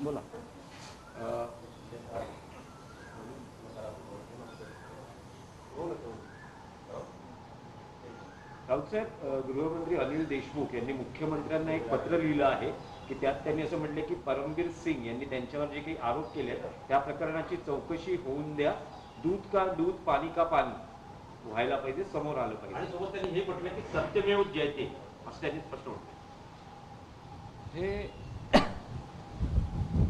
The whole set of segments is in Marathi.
बोला. राऊतसाहेब, गृहमंत्री अनिल देशमुख यांनी मुख्यमंत्र्यांना एक पत्र लिहिलं आहे की त्यात त्यांनी असं म्हटलं की परमबीर सिंग यांनी त्यांच्यावर जे काही आरोप केले त्या प्रकरणाची चौकशी होऊन द्या. दूध का दूध, पाणी का पाणी व्हायला पाहिजे, समोर आलं पाहिजे. आणि सोबत त्यांनी हे म्हटलं की सत्यमेव जयते असं त्यांनी स्पष्ट म्हटलं. हे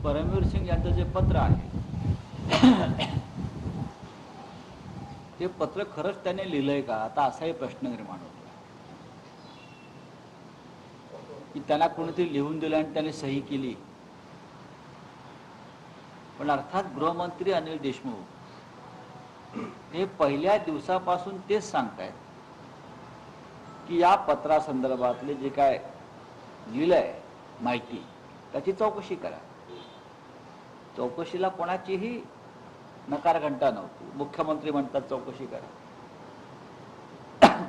परमवीर सिंग यांचं जे पत्र आहे ते पत्र खरंच त्याने लिहिलंय का, आता असाही प्रश्न निर्माण होतो की त्यांना कोणीतरी लिहून दिलं आणि त्याने सही केली. पण अर्थात गृहमंत्री अनिल देशमुख हे पहिल्या दिवसापासून तेच सांगतायत की या पत्रासंदर्भातले जे काय लिहिलंय माहिती त्याची चौकशी करा. चौकशीला कोणाचीही नकारघंटा नव्हती. मुख्यमंत्री म्हणतात चौकशी करा,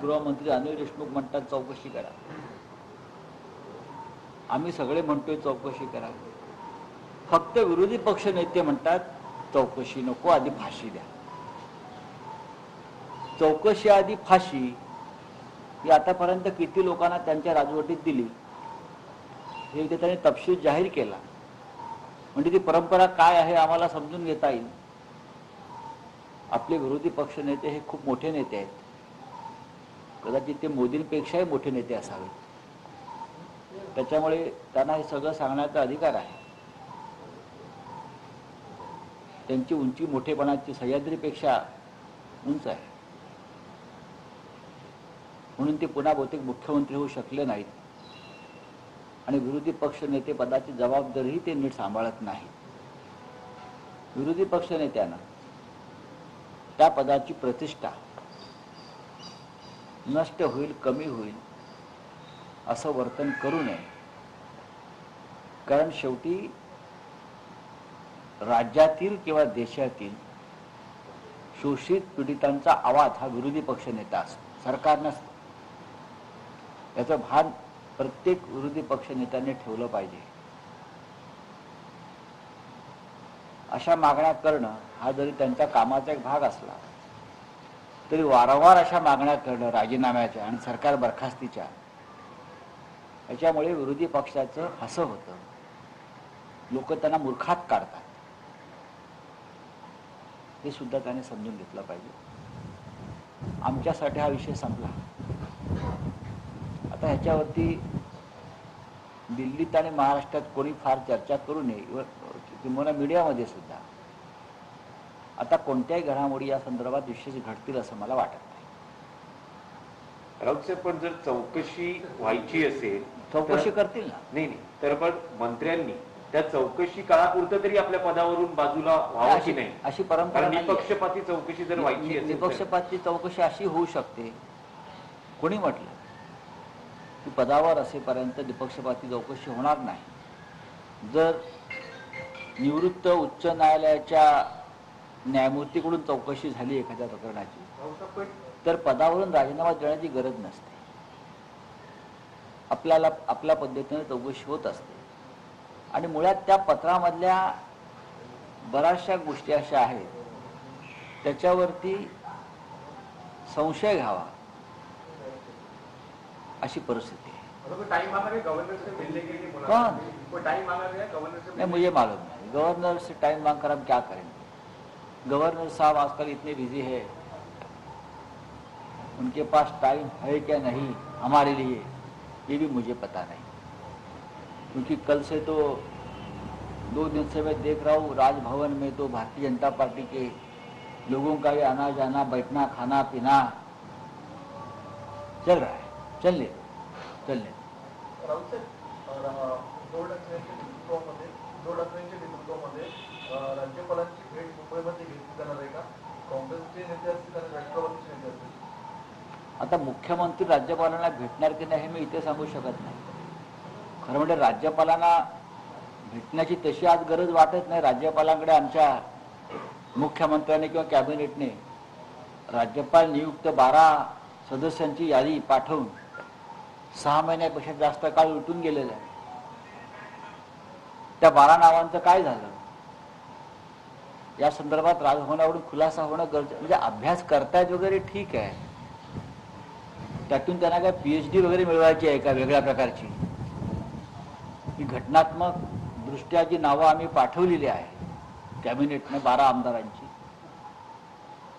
गृहमंत्री अनिल देशमुख म्हणतात चौकशी करा, आम्ही सगळे म्हणतोय चौकशी करा. फक्त विरोधी पक्ष नेते म्हणतात चौकशी नको, आधी फाशी द्या. चौकशी आधी फाशी ही आतापर्यंत किती लोकांना त्यांच्या राजवटीत दिली हे त्यांनी तपशील जाहीर केला. म्हणजे ती परंपरा काय आहे आम्हाला समजून घेता येईल. आपले विरोधी पक्ष नेते हे खूप मोठे नेते आहेत, कदाचित ते मोदींपेक्षाही मोठे नेते असावेत. त्याच्यामुळे त्यांना हे सगळं सांगण्याचा अधिकार आहे. त्यांची उंची मोठेपणाची सह्याद्रीपेक्षा उंच आहे, म्हणून ते पुन्हा बहुतेक मुख्यमंत्री होऊ शकले नाहीत आणि विरोधी पक्ष नेते पदाची जबाबदारीही ते नीट सांभाळत नाही. विरोधी पक्ष नेत्यांना त्या पदाची प्रतिष्ठा नष्ट होईल, कमी होईल असं वर्तन करू नये. कारण शेवटी राज्यातील किंवा देशातील शोषित पीडितांचा आवाज हा विरोधी पक्ष नेता असतो, सरकार नसतं. याचं भान प्रत्येक विरोधी पक्ष नेत्याने ठेवलं पाहिजे. अशा मागण्या करणं हा जरी त्यांच्या कामाचा एक भाग असला तरी वारंवार अशा मागण्या करणं राजीनाम्याच्या आणि सरकार बरखास्तीच्या, याच्यामुळे विरोधी पक्षाचं हसं होतं, लोक त्यांना मूर्खात काढतात. हे सुद्धा त्याने समजून घेतलं पाहिजे. आमच्यासाठी हा विषय संपला. आता ह्याच्यावरती दिल्लीत आणि महाराष्ट्रात कोणी फार चर्चा करू नये, किंवा मीडियामध्ये सुद्धा. आता कोणत्याही घडामोडी या संदर्भात विशेष घडतील असं मला वाटत नाही. राऊत साहेब, पण जर चौकशी व्हायची असेल, चौकशी करतील ना. नाही तर पण मंत्र्यांनी त्या चौकशी काळापुरतं तरी आपल्या पदावरून बाजूला व्हावं की नाही, अशी परंपरा नाही. निपक्षपाती चौकशी जर व्हायची असेल, निपक्षपाती चौकशी अशी होऊ शकते. कोणी म्हटलं की पदावर असेपर्यंत निपक्षपाती चौकशी होणार नाही. जर निवृत्त उच्च न्यायालयाच्या न्यायमूर्तीकडून चौकशी झाली एखाद्या प्रकरणाची तर पदावरून राजीनामा देण्याची गरज नसते. आपल्याला आपल्या पद्धतीने चौकशी होत असते. आणि मुळात त्या पत्रामधल्या बऱ्याचशा गोष्टी अशा आहेत त्याच्यावरती संशय घ्यावा अशी परिस्थिती आहे. नहीं, मुझे मालूम नहीं गवर्नर से टाइम मांग कर हम क्या करेंगे. गवर्नर साहब आजकल इतने बिजी है, उनके पास टाइम है क्या नहीं हमारे लिए ये भी मुझे पता नहीं. क्योंकि कल से तो 2 दिन से मैं देख रहा हूँ राजभवन में तो भारतीय जनता पार्टी के लोगों का भी आना जाना, बैठना, खाना पीना चल रहा है. चलने राज्यपालांची भेट मुंबईमध्ये घेतली जाणार आहे का? काँग्रेसचे नेते असतील आणि राष्ट्रवादीचे नेते असतील. आता मुख्यमंत्री राज्यपालांना भेटणार की नाही हे मी इथे सांगू शकत नाही. खरं म्हणजे राज्यपालांना भेटण्याची तशी आज गरज वाटत नाही. राज्यपालांकडे आमच्या मुख्यमंत्र्यांनी किंवा कॅबिनेटने राज्यपाल नियुक्त 12 सदस्यांची यादी पाठवून 6 महिन्यापेक्षा जास्त काळ उलटून गेलेला आहे. त्या 12 नावांचं काय झालं या संदर्भात राजभवनावरून खुलासा होणं गरजेचं. म्हणजे अभ्यास करतायत वगैरे ठीक आहे, त्यातून त्यांना काय PhD वगैरे मिळवायची आहे का वेगळ्या प्रकारची? ही घटनात्मक दृष्ट्या जी नावं आम्ही पाठवलेली आहे कॅबिनेटने 12 आमदारांची,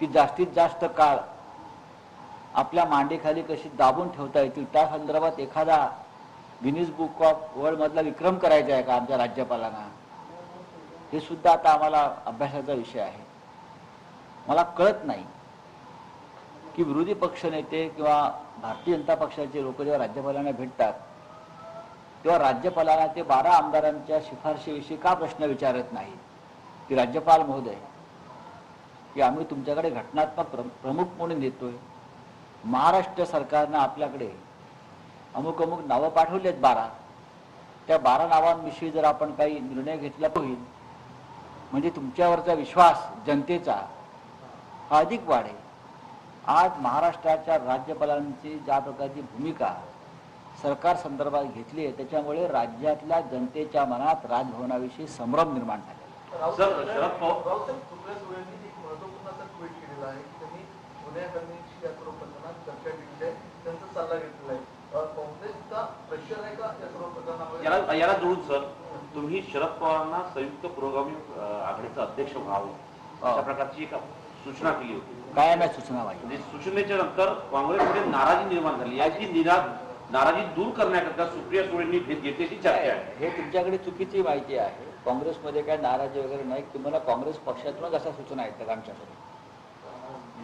ती जास्तीत जास्त काळ आपल्या मांडीखाली कशी दाबून ठेवता येतील त्या संदर्भात एखादा गिनीज बुक ऑफ वर्ल्ड मधला विक्रम करायचा आहे का आमच्या राज्यपालांना, हे सुद्धा आता आम्हाला अभ्यासाचा विषय आहे. मला कळत नाही की विरोधी पक्षनेते किंवा भारतीय जनता पक्षाचे लोक जेव्हा राज्यपालांना भेटतात तेव्हा राज्यपालांना ते 12 आमदारांच्या शिफारशीविषयी का प्रश्न विचारत नाही की राज्यपाल महोदय, की आम्ही तुमच्याकडे घटनात्मक प्रमुख म्हणून देतोय, महाराष्ट्र सरकारनं आपल्याकडे अमुक अमुक नावं पाठवली आहेत 12, त्या 12 नावांविषयी जर आपण काही निर्णय घेतला होईल म्हणजे तुमच्यावरचा विश्वास जनतेचा हा अधिक वाढेल. आज महाराष्ट्राच्या राज्यपालांची ज्या प्रकारची भूमिका सरकार संदर्भात घेतली आहे त्याच्यामुळे राज्यातल्या जनतेच्या मनात राजभवनाविषयी संभ्रम निर्माण झाला. शरद पवार सुप्रिया सुळेंनी एक महत्वपूर्ण असं ट्विट केलेलं आहे की त्यांनी सोनिया गांधींची या सर्व प्रकरणात चर्चा केलेली आहे, त्यांचा सल्ला घेतलेला आहे. काँग्रेसचा प्रेशर आहे का या सर्व प्रकरणामध्ये? याला जोडून सर, तुम्ही शरद पवारांना संयुक्त पुरोगामी आघाडीचा अध्यक्ष व्हावं अशा प्रकारची एक सूचना केली होती. काय नाही सूचना पाहिजे. म्हणजे सूचनेच्या नंतर काँग्रेसमध्ये नाराजी निर्माण झाली. याची नाराजी दूर करण्याकरता सुप्रिया सुळेंनी घेतलेली चर्चा आहे. हे तुमच्याकडे चुकीची माहिती आहे. काँग्रेसमध्ये काय नाराजी वगैरे नाही. तुम्हाला काँग्रेस पक्षातूनच अशा सूचना येतात आमच्याकडे.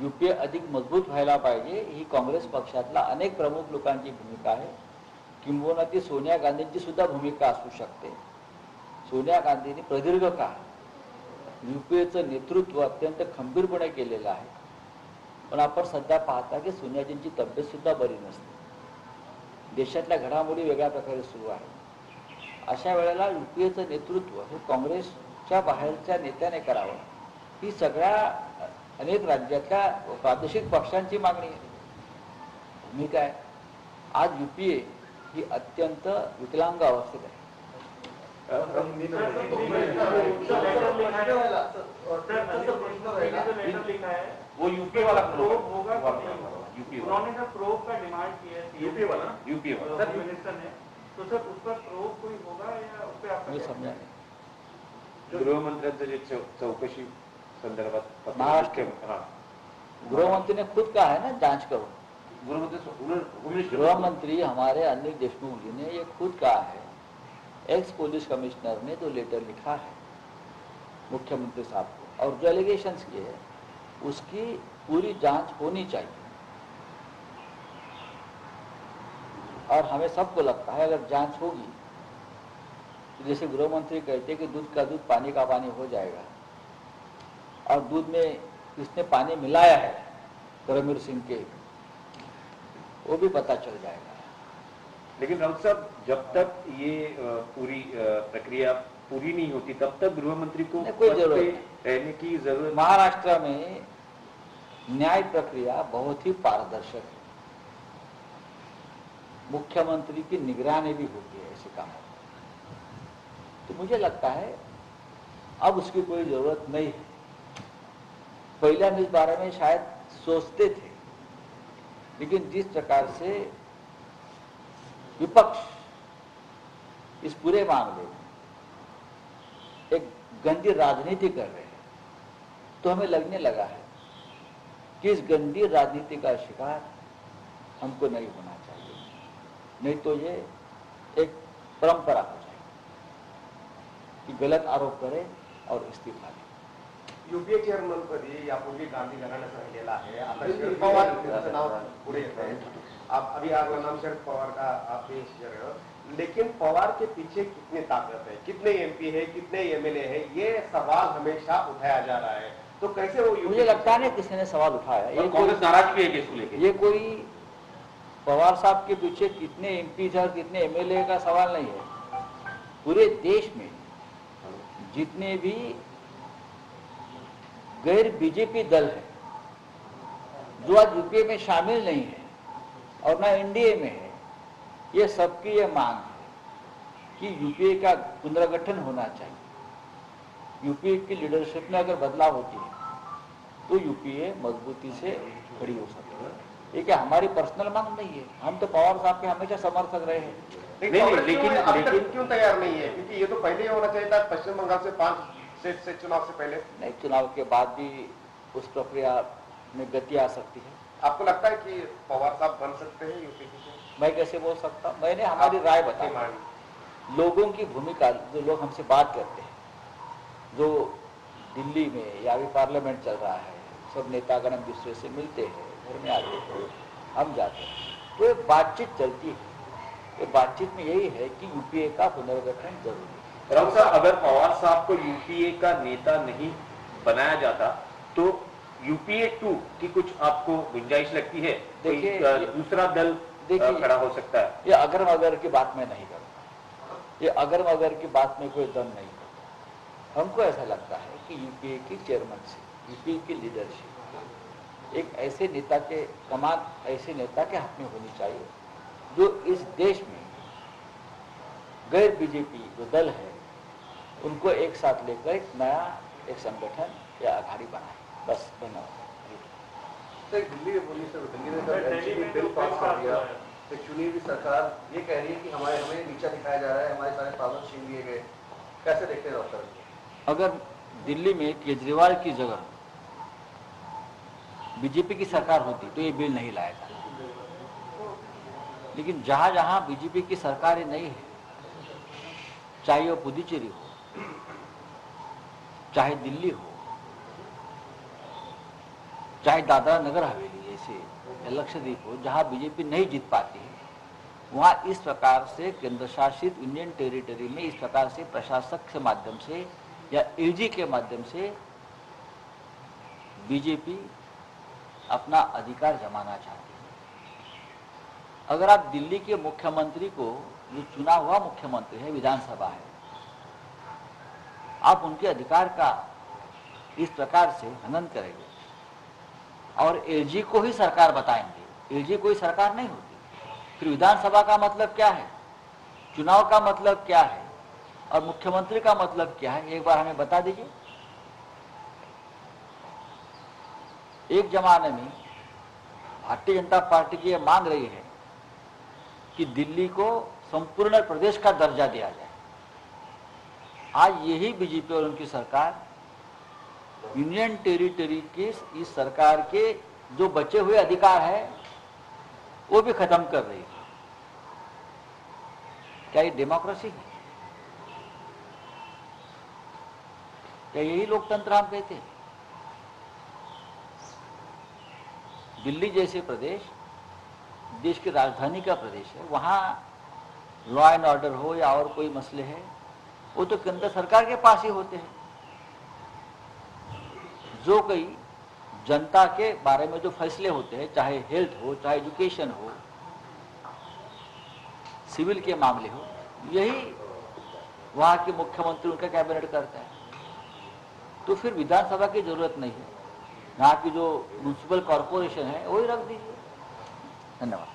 UPA अधिक मजबूत व्हायला पाहिजे ही काँग्रेस पक्षातला अनेक प्रमुख लोकांची भूमिका आहे. किंबहुना ती सोनिया गांधींची सुद्धा भूमिका असू शकते. सोनिया गांधींनी प्रदीर्घ काळ UPAचं नेतृत्व अत्यंत खंबीरपणे केलेलं आहे. पण आपण सध्या पाहता की सोनियाजींची तब्येत सुद्धा बरी नसते. देशातल्या घडामोडी वेगळ्या प्रकारे सुरू आहे. अशा वेळेला UPAचं नेतृत्व हे काँग्रेसच्या बाहेरच्या नेत्याने करावं ही सगळ्या अनेक राज्यातल्या प्रादेशिक पक्षांची मागणी आहे, भूमिका आहे. आज UPA ही अत्यंत विकलांग अवस्थेत आहे. वो यूपी वाला प्रोब होगा, यूपी उन्होंने सर प्रोब का डिमांड किया है यूपी वाला सर मिनिस्टर ने, तो सर उस पर प्रोब कोई होगा या उस पर आपका समजा गृहमंत्र्यांचं जे चौकशी संदर्भात महाराष्ट्र गृहमंत्री ने खुद कहा है ना जांच करो. गृहमंत्री हमारे अनिल देशमुख जी ने ये खुद कहा है. एक्स पुलिस कमिश्नर ने जो लेटर लिखा है मुख्यमंत्री साहब को और जो एलिगेशंस किए हैं उसकी पूरी जांच होनी चाहिए. और हमें सबको लगता है अगर जांच होगी तो जैसे गृहमंत्री कहते हैं कि दूध का दूध पानी का पानी हो जाएगा और दूध में किसने पानी मिलाया है करमवीर सिंह के वो भी पता चल जाएगा. लेकिन राउत साहब, जब तक ये पूरी प्रक्रिया पूरी नहीं होती तब तक गृहमंत्री को कोई जरूरत नहीं रहने की जरूरत. महाराष्ट्र में न्याय प्रक्रिया बहुत ही पारदर्शक है. मुख्यमंत्री की निगरानी भी होती है ऐसे कामों. तो मुझे लगता है अब उसकी कोई जरूरत नहीं है. पहले हम इस बारे में शायद सोचते थे, लेकिन जिस प्रकार से विपक्ष इस पूरे मामले में एक गंदी राजनीति कर रहे हैं तो हमें लगने लगा है कि इस गंदी राजनीति का शिकार हमको नहीं होना चाहिए, नहीं तो ये एक परंपरा हो जाएगी कि गलत आरोप करे और इस्तीफा दे. UPA चेअरमन पदी यापूर्वी गांधी घराण्याचं राहिलेला आहे. आता शरद पवार यांचं नाव पुढे येत आहे. आप अभी आपका नाम शरद पवार का आप पेश कर रहे हो, लेकिन पवार के पीछे कितनी ताकत है, कितने MP है, कितने MLA है, ये सवाल हमेशा उठाया जा रहा है. तो कैसे वो मुझे लगता है किसी ने सवाल उठाया. ये कांग्रेस नाराज भी है इसको लेकर. ये कोई पवार साहब के पीछे कितने MP और कितने MLA का सवाल नहीं है. पूरे देश में जितने भी गैर BJP दल है जो आज UPA में शामिल नहीं है और ना NDA में है, ये सबकी ये मांग है कि यूपीए का पुनर्गठन होना चाहिए। यूपीए की लीडरशिप में अगर बदलाव होती है तो यूपीए मजबूती से खड़ी हो सकती है। ये क्या हमारी पर्सनल मांग नहीं है, हम तो पवार साहब के हमेशा समर्थक रहे हैं। लेकिन क्यों तैयार नहीं है? क्योंकि ये तो पहले ही होना चाहिए था, पश्चिम बंगाल से 5 सीट से चुनाव से पहले। नहीं, चुनाव के बाद भी उस प्रक्रिया में गति आ सकती है। आपको लगता है कि पवार साहब बन सकते हैं यूपी से? मैं कैसे बोल सकता, मैंने हमारी राय बताई। लोगों की भूमिका, जो लोग हमसे बात करते हैं, जो दिल्ली में या अभी पार्लियामेंट चल रहा है, सब नेतागण एक दूसरे से मिलते हैं, घर में आते हैं, हम जाते हैं, तो एक बातचीत चलती है। ये बातचीत में यही है कि यूपीए का पुनर्गठन जरूरी है। राउत साहब, अगर पवार साहब को यूपीए का नेता नहीं बनाया जाता तो यूपीए 2 की कुछ आपको गुंजाइश लगती है? देखिए, दूसरा दल खड़ा हो सकता है? ये अगर मगर की बात मैं नहीं करता, ये अगर मगर की बात में कोई दम नहीं करता। हमको ऐसा लगता है कि यूपीए की चेयरमैनशिप, यूपीए की लीडरशिप एक ऐसे नेता के कमान, ऐसे नेता के हाथ में होनी चाहिए जो इस देश में गैर बीजेपी जो दल है उनको एक साथ लेकर एक नया एक संगठन या आघाड़ी बनाए। बस, धन्यवाद। दिल्ली में बोली सर, दिल्ली में जब एनसीपी बिल पास कर दिया तो चुनी हुई सरकार ये कह रही है कि हमें नीचा दिखाया जा रहा है, हमारे सारे पावर छीन लिए गए। कैसे देखते हैं डॉक्टर? अगर दिल्ली में केजरीवाल की जगह बीजेपी की सरकार होती तो ये बिल नहीं लाया था, लेकिन जहां जहां बीजेपी की सरकार नहीं है, चाहे वो पुदुचेरी हो, चाहे दिल्ली हो, चाहे दादरा नगर हवेली जैसे लक्षद्वीप हो, जहां बीजेपी नहीं जीत पाती है, वहां इस प्रकार से केंद्र शासित यूनियन टेरिटरी में इस प्रकार से प्रशासक के माध्यम से या एजी के माध्यम से बीजेपी अपना अधिकार जमाना चाहती है। अगर आप दिल्ली के मुख्यमंत्री को, जो चुना हुआ मुख्यमंत्री है, विधानसभा है, आप उनके अधिकार का इस प्रकार से हनन करेंगे और एलजी को ही सरकार बताएंगे, एलजी कोई सरकार नहीं होती, फिर विधानसभा का मतलब क्या है, चुनाव का मतलब क्या है और मुख्यमंत्री का मतलब क्या है, एक बार हमें बता दीजिए। एक जमाने में भारतीय जनता पार्टी की यह मांग रही है कि दिल्ली को संपूर्ण प्रदेश का दर्जा दिया जाए। आज यही बीजेपी और उनकी सरकार यूनियन टेरिटरी के इस सरकार के जो बचे हुए अधिकार है वो भी खत्म कर रही है। क्या ये डेमोक्रेसी है? क्या यही लोकतंत्र हम कहते हैं? दिल्ली जैसे प्रदेश, देश की राजधानी का प्रदेश है, वहां लॉ एंड ऑर्डर हो या और कोई मसले है, वो तो केंद्र सरकार के पास ही होते हैं। जो कोई जनता के बारे में जो फैसले होते हैं, चाहे हेल्थ हो, चाहे एजुकेशन हो, सिविल के मामले हो, यही वहां के मुख्यमंत्री उनका कैबिनेट करता है। तो फिर विधानसभा की जरूरत नहीं है, यहाँ की जो म्युनिसिपल कॉरपोरेशन है वही रख दीजिए। धन्यवाद।